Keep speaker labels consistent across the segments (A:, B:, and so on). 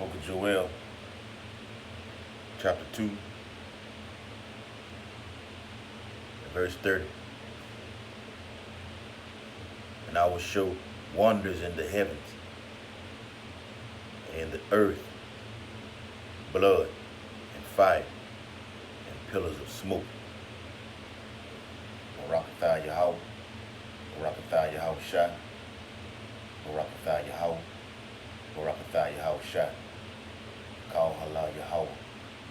A: Book of Joel, chapter 2, verse 30. And I will show wonders in the heavens and in the earth, blood and fire and pillars of smoke. Barakatha Yahweh, Barakatha Yahweh Shai, Barakatha Yahweh, Barakatha Yahweh Shai, Kal Halal Yahweh,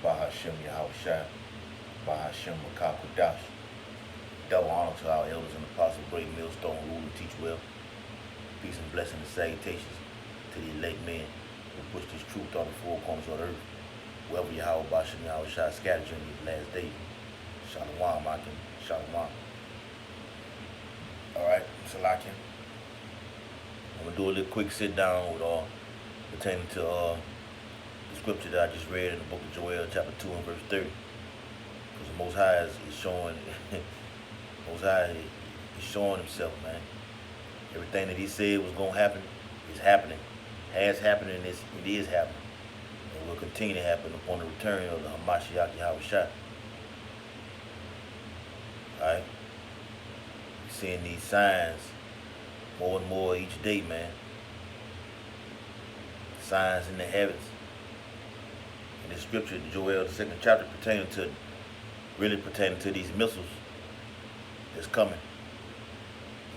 A: Bahashem Yahweh Shai, Bahashem Makakudash. Double honor to our elders and apostles, great millstone, rule and teach well. Peace and blessing and salutations to the elect men who push this truth on the four corners of the earth. Wherever Yahweh Bashem Yahweh Shai scattered you in these last days. Shalom, Akim. Shalom. Alright, Salakia. I'm going to do a little quick sit down with pertaining to the scripture that I just read in the book of Joel, chapter 2 and verse 30. Because the Most High is showing, Most High is showing himself, man. Everything that he said was going to happen is happening. Has happened and it is happening. And will continue to happen upon the return of the Hamashiach Yahweh Shai. Alright? We're seeing these signs more and more each day, man. Signs in the heavens. In the scripture, Joel, the 2nd chapter, really pertaining to these missiles that's coming.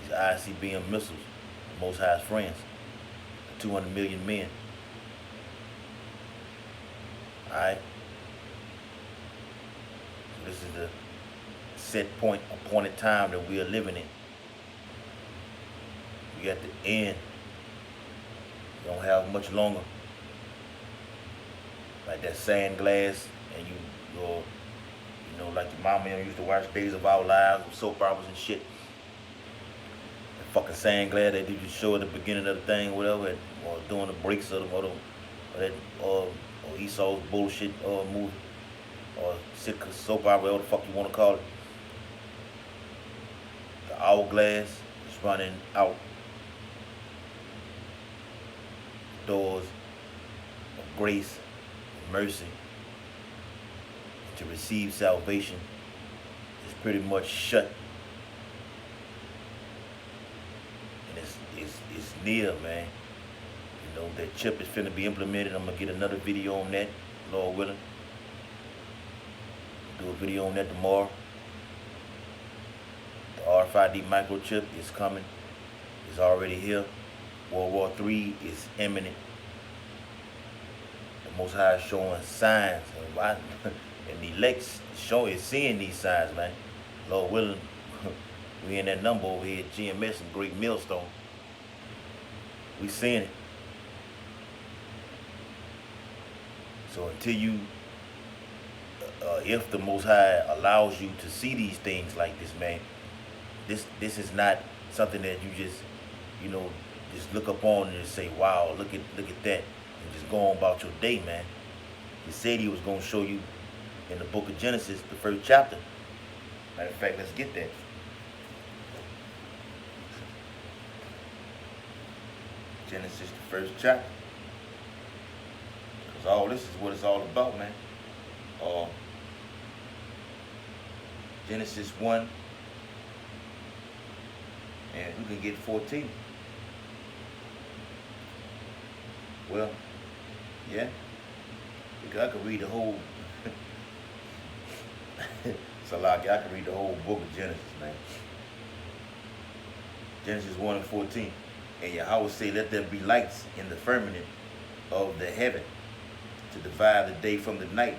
A: These ICBM missiles, the Most High's friends, the 200 million men. Alright? So this is the set point, appointed time that we are living in. We at the end. We don't have much longer. Like that sand glass, and like your mama used to watch Days of Our Lives with soap operas and shit. That fucking sand glass they did show at the beginning of the thing, or whatever, or during the breaks of the or Esau's bullshit movie, or soap opera, whatever the fuck you want to call it. The hourglass is running out. Doors of grace and mercy to receive salvation is pretty much shut. And it's near, man. You know, that chip is finna be implemented. I'm gonna get another video on that, Lord willing. Do a video on that tomorrow. The RFID microchip is coming. It's already here. World War III is imminent. The Most High is showing signs, and the elects is seeing these signs, man. Lord willing, we in that number over here at GMS and Great Millstone. We seeing it. So until you, if the Most High allows you to see these things like this, man, this is not something that you just, just look up on and just say, wow, look at that, and just go on about your day, man. He said he was going to show you in the book of Genesis, the 1st chapter. Matter of fact, let's get that. Genesis, the 1st chapter. Because all this is what it's all about, man. Genesis 1, and we can get 14. Well, yeah, because I could read the whole, Salaki, I could read the whole book of Genesis, man. Genesis 1 and 14. And Yahweh say, let there be lights in the firmament of the heaven to divide the day from the night.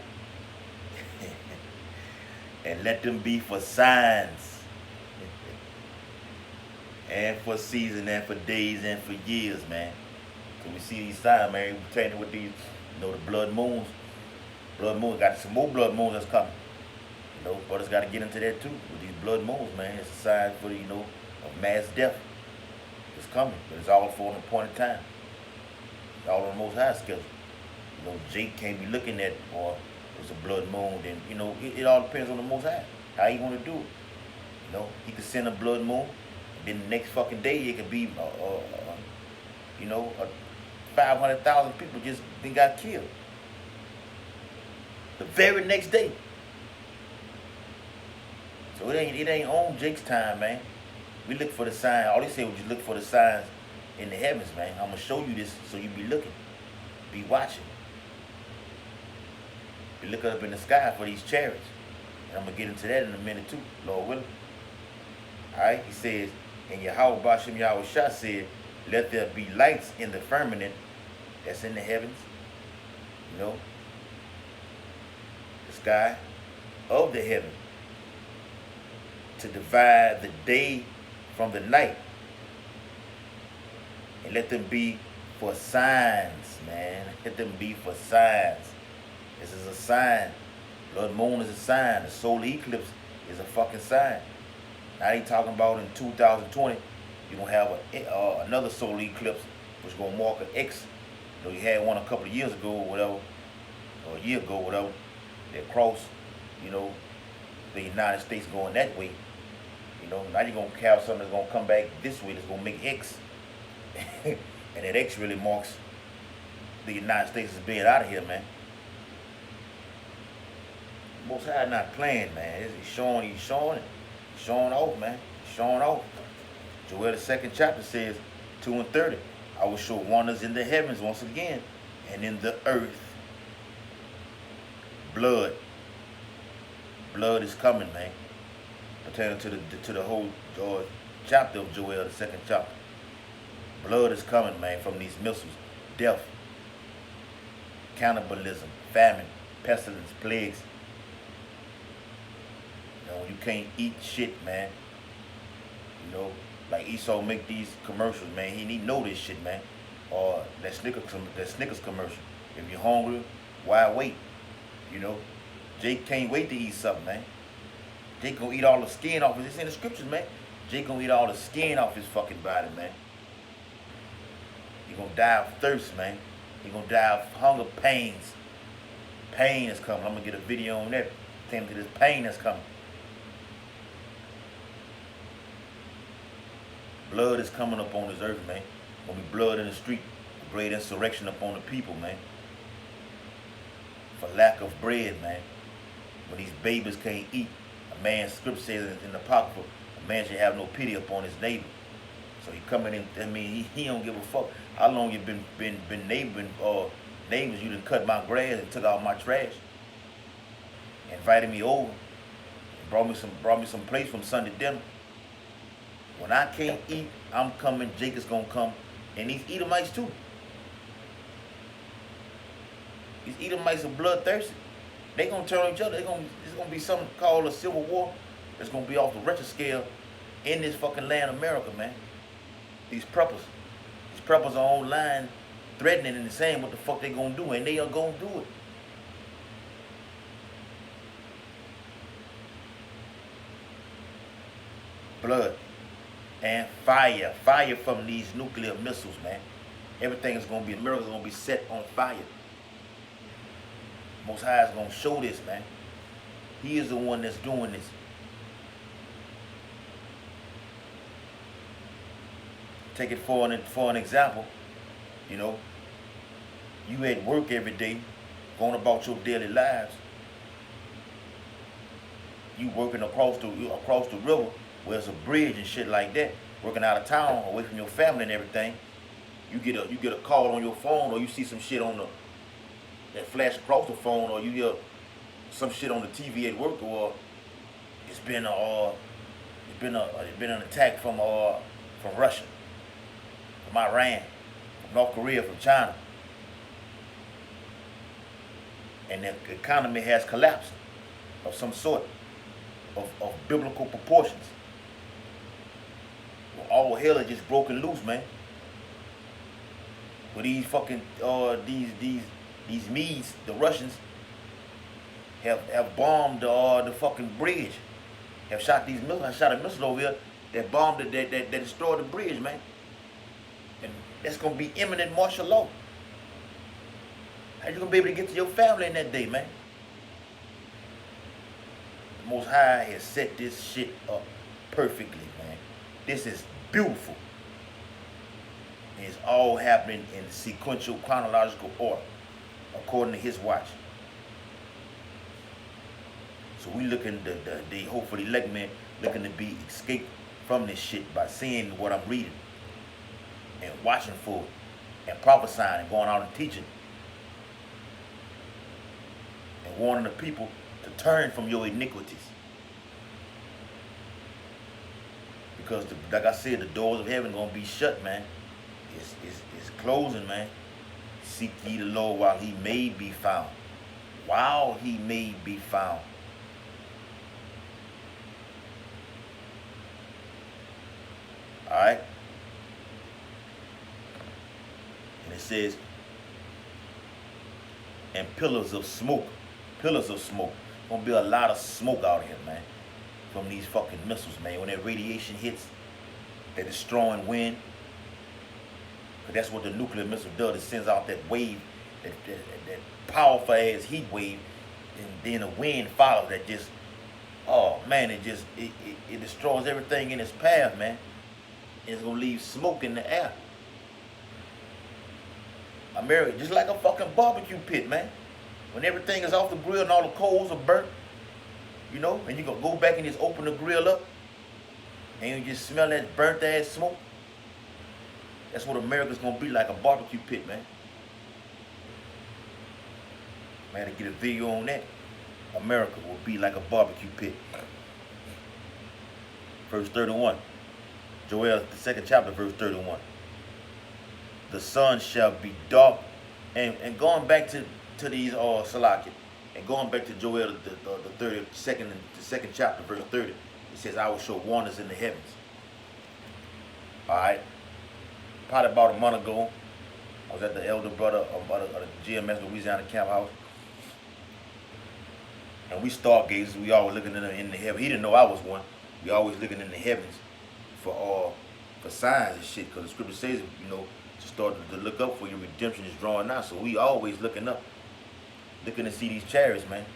A: And let them be for signs and for seasons and for days and for years, man. So we see these signs, man, pertaining with these, the blood moons. Blood moons, got some more blood moons that's coming. Brothers got to get into that too. With these blood moons, man, it's a sign for the, of mass death. It's coming, but it's all for an appointed time. It's all on the Most High schedule. Jake can't be looking at, or it's a blood moon, then, it all depends on the Most High. How you want to do it. He could send a blood moon, and then the next fucking day it could be, a 500,000 people just got killed. The very next day. So it ain't on Jake's time, man. We look for the sign. All they said was just look for the signs in the heavens, man. I'm gonna show you this so you be looking, be watching. Be looking up in the sky for these chariots. And I'm gonna get into that in a minute too, Lord willing. Alright, he says, and Yahweh Bashem Yahweh Shah said, let there be lights in the firmament that's in the heavens, you know, the sky of the heaven, to divide the day from the night. And let them be for signs, man. Let them be for signs. This is a sign. Blood moon is a sign. The solar eclipse is a fucking sign. Now they talking about in 2020, you're going to have another solar eclipse, which is going to mark an X. You know, you had one a couple of years ago or whatever, or a year ago or whatever, that crossed, you know, the United States going that way. You know, now you're going to have something that's going to come back this way that's going to make X. And that X really marks the United States as being out of here, man. Most High not playing, man. He's showing off, man. He's showing off. Joel, the 2nd chapter says, 2 and 30. I will show wonders in the heavens once again, and in the earth. Blood. Blood is coming, man. Pertaining to the whole chapter of Joel, the 2nd chapter. Blood is coming, man, from these missiles. Death, cannibalism, famine, pestilence, plagues. You know, you can't eat shit, man. You know, like Esau make these commercials, man. He know this shit, man. Or that Snickers commercial. If you're hungry, why wait? You know, Jake can't wait to eat something, man. Jake gonna eat all the skin off. It's in the scriptures, man. Jake gonna eat all the skin off his fucking body, man. He gonna die of thirst, man. He gonna die of hunger pains. Pain is coming. I'm gonna get a video on that. Tell to this pain that's coming. Blood is coming up on this earth, man. Gonna be blood in the street. A great insurrection upon the people, man. For lack of bread, man. When these babies can't eat, a man's script says in the Apocrypha, a man should have no pity upon his neighbor. So he coming in, I mean, he don't give a fuck how long you been neighbors, you done cut my grass and took out my trash. Invited me over, brought me some plates from Sunday dinner. When I can't eat, I'm coming, Jake is gonna come, and these Edomites too. These Edomites are bloodthirsty. They gonna turn on each other. It's gonna be something called a civil war. It's gonna be off the Richter scale in this fucking land, America, man. These preppers are online threatening and saying what the fuck they gonna do, and they are gonna do it. Blood and fire from these nuclear missiles, man. Everything is gonna be, America's gonna be set on fire. Most High is gonna show this, man. He is the one that's doing this. Take it for an example. You know, you at work every day, going about your daily lives. You working across the river where there's a bridge and shit like that, working out of town, away from your family and everything. You get a call on your phone, or you see some shit on that flash across the phone, or you hear some shit on the TV at work, or it's been an attack from Russia, from Iran, from North Korea, from China, and the economy has collapsed of some sort, of biblical proportions. Well, all hell is just broken loose, man. With these fucking these Medes, the Russians, have bombed the fucking bridge. Have shot these missiles. I shot a missile over here that bombed that destroyed the bridge, man. And that's gonna be imminent martial law. How you gonna be able to get to your family in that day, man? The Most High has set this shit up perfectly, man. This is beautiful. And it's all happening in sequential, chronological order, according to his watch. So we looking, the hopefully elect man looking to be escaped from this shit by seeing what I'm reading and watching for it and prophesying and going out and teaching and warning the people to turn from your iniquities. Because, like I said, the doors of heaven gonna be shut, man. It's closing, man. Seek ye the Lord while he may be found. While he may be found. Alright? And it says, and pillars of smoke. Pillars of smoke. Gonna be a lot of smoke out here, man. From these fucking missiles, man. When that radiation hits, that destroying wind. Because that's what the nuclear missile does. It sends out that wave, that powerful ass heat wave. And then the wind follows that just, oh man, it destroys everything in its path, man. It's gonna leave smoke in the air. America, just like a fucking barbecue pit, man. When everything is off the grill and all the coals are burnt, you know, and you gonna go back and just open the grill up, and you just smell that burnt ass smoke. That's what America's gonna be like, a barbecue pit, man. Man, to get a video on that, America will be like a barbecue pit. Verse 31. Joel, the 2nd chapter, verse 31. The sun shall be dark. And going back to these Salaki, and going back to Joel, the 2nd chapter, verse 30, it says, I will show wonders in the heavens. Alright. Probably about a month ago, I was at the elder brother of the GMS Louisiana Camp House. And we stargazers, we always looking in the heaven. He didn't know I was one. We always looking in the heavens for signs and shit. Because the scripture says, you know, to start to look up for your redemption is drawing out. So we always looking up. Looking to see these chariots, man.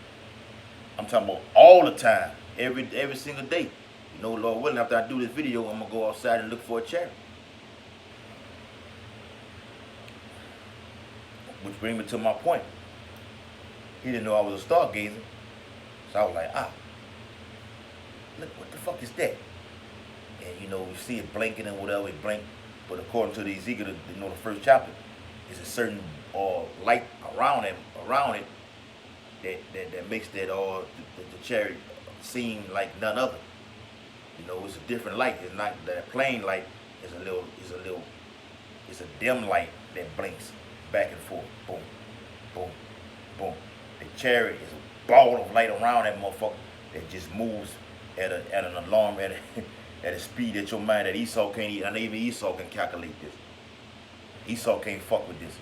A: I'm talking about all the time. Every single day. You know, Lord willing, after I do this video, I'm going to go outside and look for a chariot. Which brings me to my point. He didn't know I was a stargazer. So I was like, look, what the fuck is that? And you know, you see it blinking and whatever, it blink. But according to the Ezekiel, you know, the 1st chapter, there's a certain light around it that makes that the chariot seem like none other. You know, it's a different light. It's not that plain light. It's a dim light that blinks back and forth. Boom, boom, boom. The chariot is a ball of light around that motherfucker that just moves at an alarm at a speed that your mind, that Esau can't, and even Esau can calculate this. Esau can't fuck with this.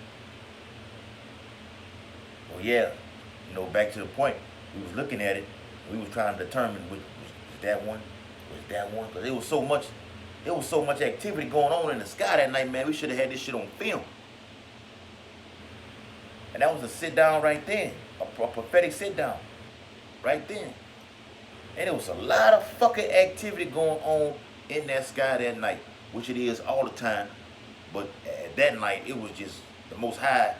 A: Well, yeah, you know, back to the point, we was looking at it, we was trying to determine was that one, because there was so much activity going on in the sky that night, man. We should have had this shit on film. And that was a sit down right then, a prophetic sit down right then. And there was a lot of fucking activity going on in that sky that night, which it is all the time. But at that night, it was just the Most High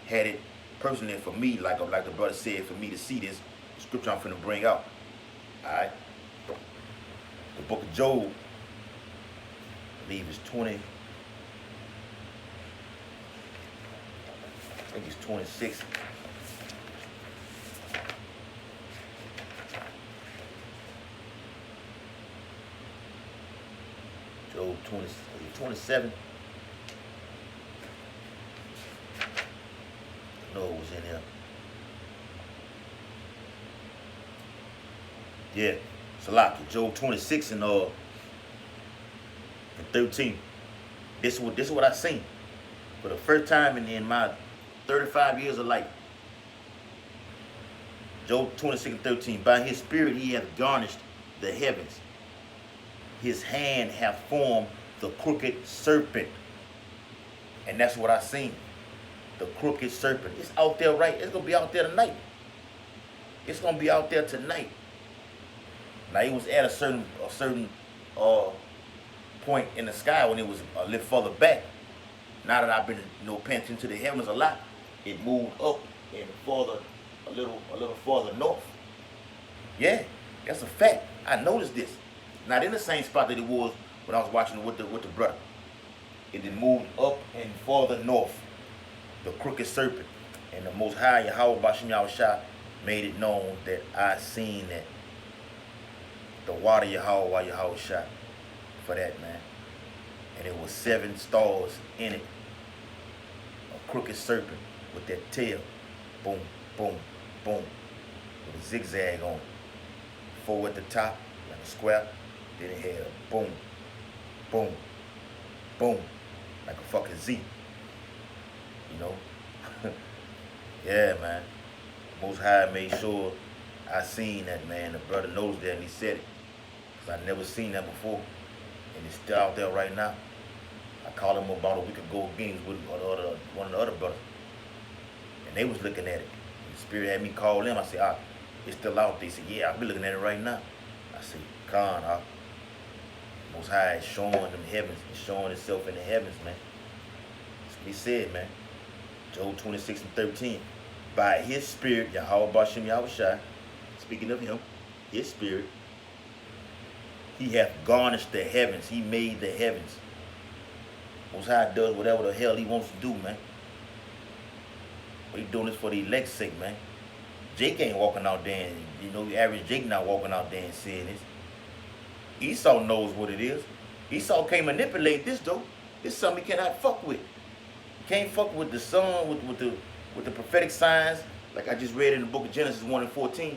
A: had it personally for me, like the brother said, for me to see this scripture I'm finna bring out. All right, the book of Job, I believe it's 20. I think it's 26. Job 27. I know it was in there. Yeah, Salaki, Job 26 and 13. This is what I seen for the first time in my 35 years of life. Job 26 and 13. By his spirit he hath garnished the heavens. His hand hath formed the crooked serpent. And that's what I seen. The crooked serpent. It's out there, right? It's going to be out there tonight. It's going to be out there tonight. Now, it was at a certain point in the sky when it was a little further back. Now that I've been paying attention to the heavens a lot, it moved up and a little further north. Yeah, that's a fact. I noticed this. Not in the same spot that it was when I was watching it with the brother. It then moved up and further north. The crooked serpent. And the Most High Yahweh Bashim Yahushua made it known that I seen that. The water Yahweh Yahushua for that, man. And it was 7 stars in it. A crooked serpent with that tail. Boom, boom, boom. With a zigzag on it. 4 at the top, like a square. Then it had a boom, boom, boom. Like a fucking Z. You know? Yeah, man. Most High made sure I seen that, man. The brother knows that and he said it. Because I never seen that before. And it's still out there right now. I called him about a week ago again with one of the other brothers. And they was looking at it. And the Spirit had me call them. I said, it's still out there. He said, yeah, I'll be looking at it right now. I said, Khan, Most High is showing them heavens. It's showing itself in the heavens, man. That's what he said, man. Job 26:13. By his spirit, Yahweh Bashim Yahushua, speaking of him, his spirit, he hath garnished the heavens. He made the heavens. Most High does whatever the hell he wants to do, man. But he doing this for the elect's sake, man. Jake ain't walking out there and, the average Jake not walking out there and saying this. Esau knows what it is. Esau can't manipulate this, though. This is something he cannot fuck with. Can't fuck with the sun, with the prophetic signs, like I just read in the book of Genesis 1:14,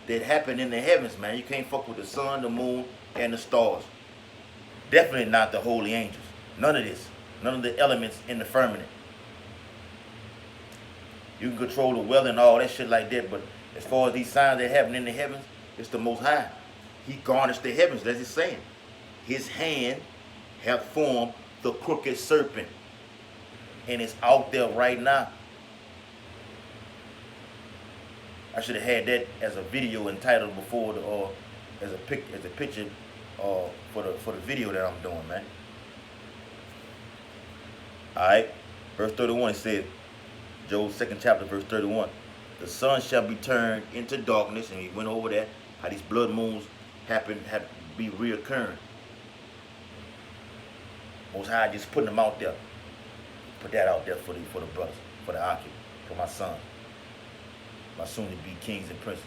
A: that happened in the heavens, man. You can't fuck with the sun, the moon, and the stars. Definitely not the holy angels. None of this. None of the elements in the firmament. You can control the weather and all that shit like that, but as far as these signs that happen in the heavens, it's the Most High. He garnished the heavens, that's his saying. His hand hath formed the crooked serpent. And it's out there right now. I should have had that as a video entitled before as a picture for the video that I'm doing, man. Alright. Verse 31 it says, Job 2nd chapter, verse 31. The sun shall be turned into darkness, and he went over that, how these blood moons have to be reoccurring. Most High just putting them out there. Put that out there for the brothers, for the Aki, for my sons, my soon-to-be kings and princes.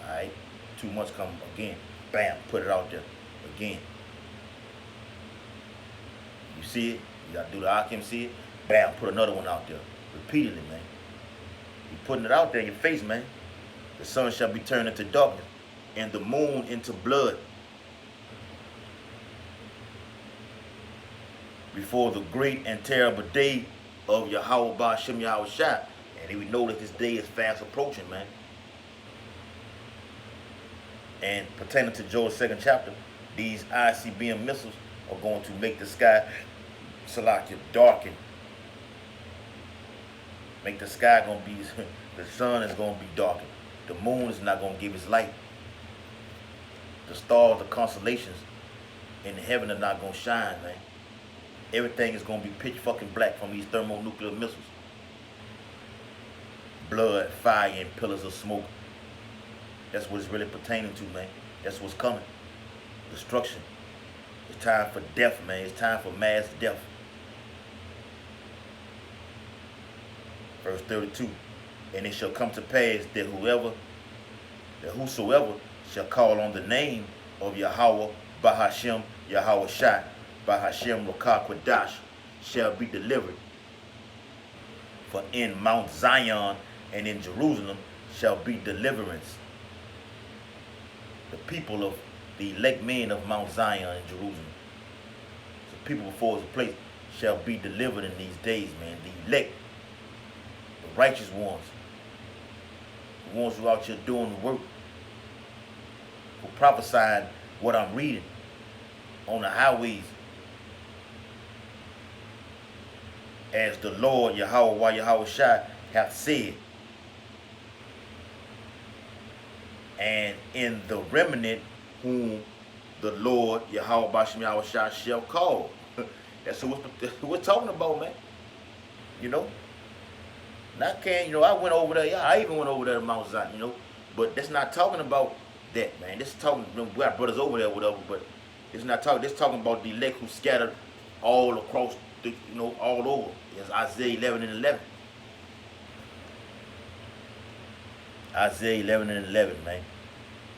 A: All right, 2 months come again, bam, put it out there again. You see it, you gotta do the Akim, see it, bam, put another one out there, repeatedly, man. You putting it out there in your face, man. The sun shall be turned into darkness, and the moon into blood, before the great and terrible day of Yahweh Ba'ashem Yahushua. And we know that this day is fast approaching, man. And pertaining to Joel's 2nd chapter, these ICBM missiles are going to make the sky, Salakia, darken. Make the sky going to be, the sun is going to be darkened. The moon is not going to give its light. The stars, the constellations in the heaven are not going to shine, man. Everything is going to be pitch fucking black from these thermonuclear missiles. Blood, fire, and pillars of smoke. That's what it's really pertaining to, man. That's what's coming. Destruction. It's time for death, man. It's time for mass death. Verse 32. And it shall come to pass that whosoever shall call on the name of Yahweh Bahashem Yahushua Bahashem Rakah Quadash shall be delivered. For in Mount Zion and in Jerusalem shall be deliverance. The people of the elect men of Mount Zion and Jerusalem, the people before the place, shall be delivered in these days, man. The elect, the righteous ones, the ones who are out here doing the work, who prophesying what I'm reading on the highways, as the Lord Yahweh Yahushua hath said. And in the remnant whom the Lord Yahweh Bashim Yahushua shall call. That's what we're talking about, man. You know? And I can't, I went over there. Yeah, I even went over there to Mount Zion, But that's not talking about that, man. This is talking, we got brothers over there, whatever, but it's not talking, this talking about the elect who scattered all across, all over. It's Isaiah 11 and 11. Isaiah 11 and 11, man.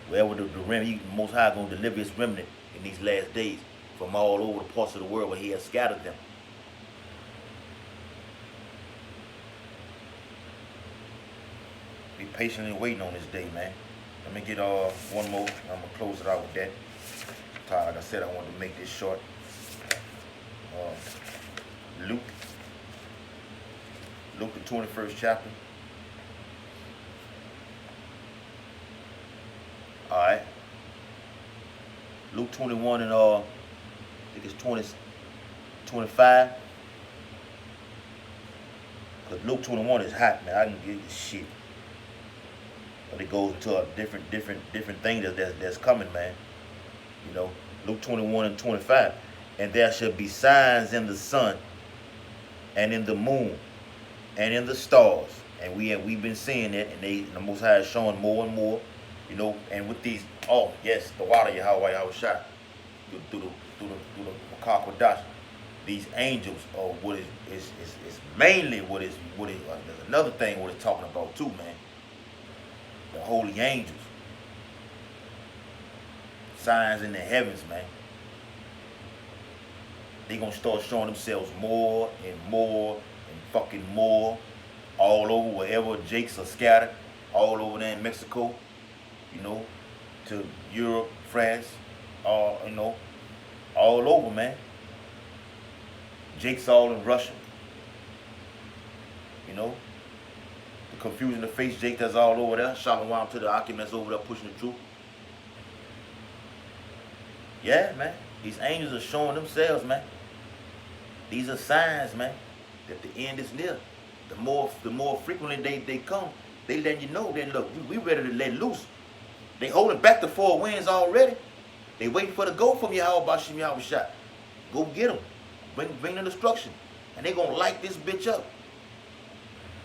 A: Wherever the remnant, Most High going to deliver his remnant in these last days from all over the parts of the world where he has scattered them. Be patiently waiting on this day, man. Let me get one more. I'm gonna close it out with that. Like I said, I wanted to make this short. Luke the 21st chapter. All right. Luke 21 and I think it's 25. Cause Luke 21 is hot, man. I can get this shit. But it goes into a different thing that's coming, man. Luke 21 and 25. And there shall be signs in the sun, and in the moon, and in the stars. And we've been seeing it, and the Most High is showing more and more, and with these, the water Yahweh shot through the Makar. These angels are what is mainly what is there's another thing what it's talking about too, man. The holy angels. Signs in the heavens, man. They gonna start showing themselves more and more and fucking more all over wherever Jakes are scattered, all over there in Mexico, to Europe, France, all over, man. Jake's all in Russia. The confusion to face Jake that's all over there. Shalom to the Akim that's over there pushing the truth. Yeah, man. These angels are showing themselves, man. These are signs, man, that the end is near. The more frequently they come, they let you know. Then look, we ready to let loose. They holding back the four winds already. They waiting for the go from Yahweh Bashim Yahweh shot. Go get them. Bring the destruction. And they gonna light this bitch up.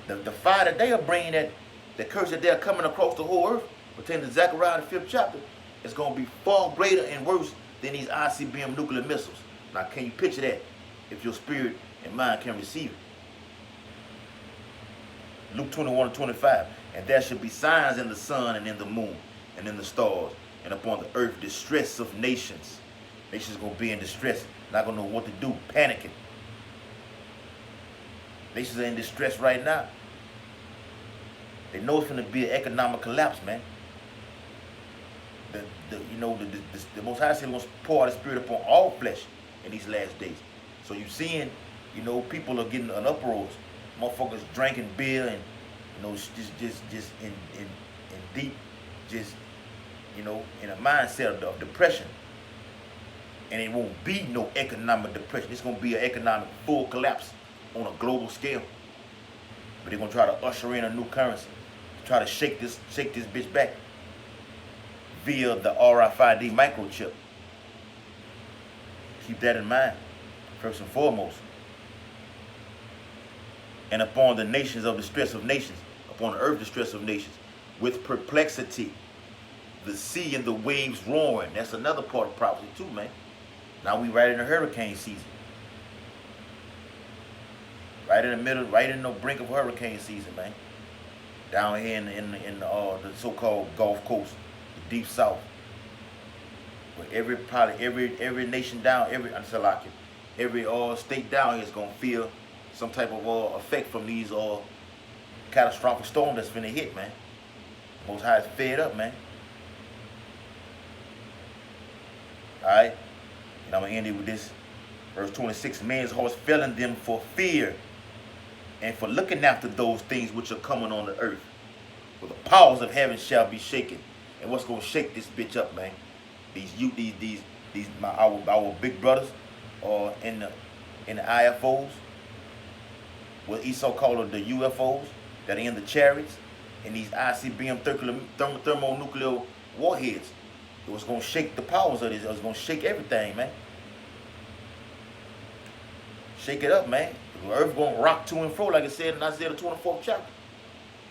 A: The fire that they are bringing, the curse that they are coming across the whole earth, pertaining to Zechariah the 5th chapter, is going to be far greater and worse than these ICBM nuclear missiles. Now, can you picture that if your spirit and mind can receive it? Luke 21 and 25. And there should be signs in the sun and in the moon and in the stars, and upon the earth distress of nations. Nations going to be in distress, not going to know what to do, panicking. Nations are in distress right now. They know it's going to be an economic collapse, man. The Most High said He wants to pour out His Spirit upon all flesh in these last days. So you're seeing, people are getting an uproar. Motherfuckers drinking beer and, just in deep, in a mindset of depression. And it won't be no economic depression. It's going to be an economic full collapse on a global scale. But they're going to try to usher in a new currency. Try to shake this bitch back via the RFID microchip. Keep that in mind, first and foremost. And upon the nations of the stress of nations, upon the earth the stress of nations, with perplexity, the sea and the waves roaring. That's another part of prophecy too, man. Now we right in the hurricane season. Right in the middle, right in the brink of hurricane season, man. Down here in the so-called Gulf Coast, the Deep South, where every nation down, every state down here is gonna feel some type of effect from these catastrophic storms that's finna hit, man. Most High is fed up, man. All right, and I'm gonna end it with this, verse 26. Man's hearts failing them for fear, and for looking after those things which are coming on the earth. For the powers of heaven shall be shaken. And what's gonna shake this bitch up, man? Our big brothers are in the IFOs, what Esau called the UFOs that are in the chariots, and these ICBM thermonuclear warheads. It was gonna shake the powers of this. It was gonna shake everything, man. Shake it up, man. The earth gonna rock to and fro, like it said in Isaiah the 24th chapter.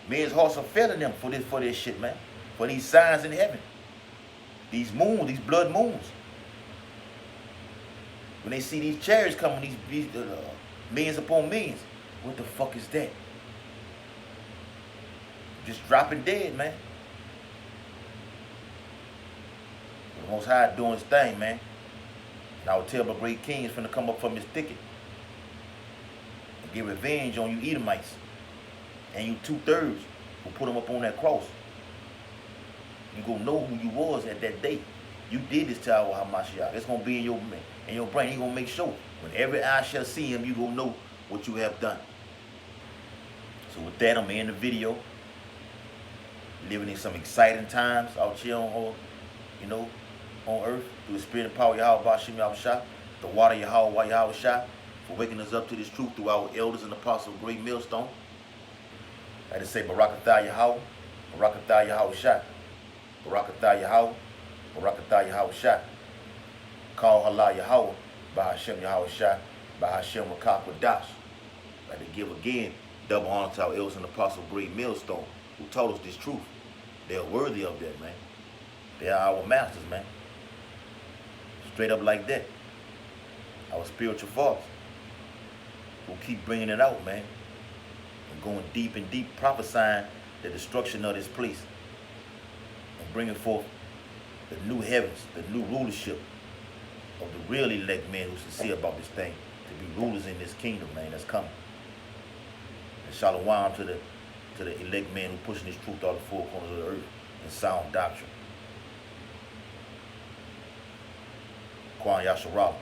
A: Men's hearts are failing them for this shit, man. For these signs in heaven. These moons, these blood moons. When they see these chariots coming, these millions upon millions, what the fuck is that? Just dropping dead, man. The Most High doing his thing, man. And I will tell my great king is finna come up from his thicket and get revenge on you Edomites and you 2/3 who put him up on that cross. You gonna know who you was at that day. You did this to our Hamashiach. It's gonna be in your brain. He gonna make sure when every eye shall see him, you gonna know what you have done. So with that, I'm gonna end the video. Living in some exciting times out here on, on earth through the spirit and power of Yahweh Bashim Yahushua, the water of Yahweh Yahushua, for waking us up to this truth through our elders and apostles of Great Millstone. I just say Barakatah Yahweh, Barakatah Yahushua, Barakatah Yahweh, Barakatah Yahushua. Call Halal Yahweh, Bahashem Yahushua, Bahashem Rakak Wadash. Like to give again double honor to our elders and apostles of Great Millstone who told us this truth. They are worthy of that, man. They are our masters, man. Straight up like that. Our spiritual fathers who keep bringing it out, man. And going deep and deep, prophesying the destruction of this place. And bringing forth the new heavens, the new rulership of the real elect men who sincere about this thing. To be rulers in this kingdom, man, that's coming. And shalom to the elect men who pushing this truth out of the four corners of the earth in sound doctrine. Kwan Yasharala.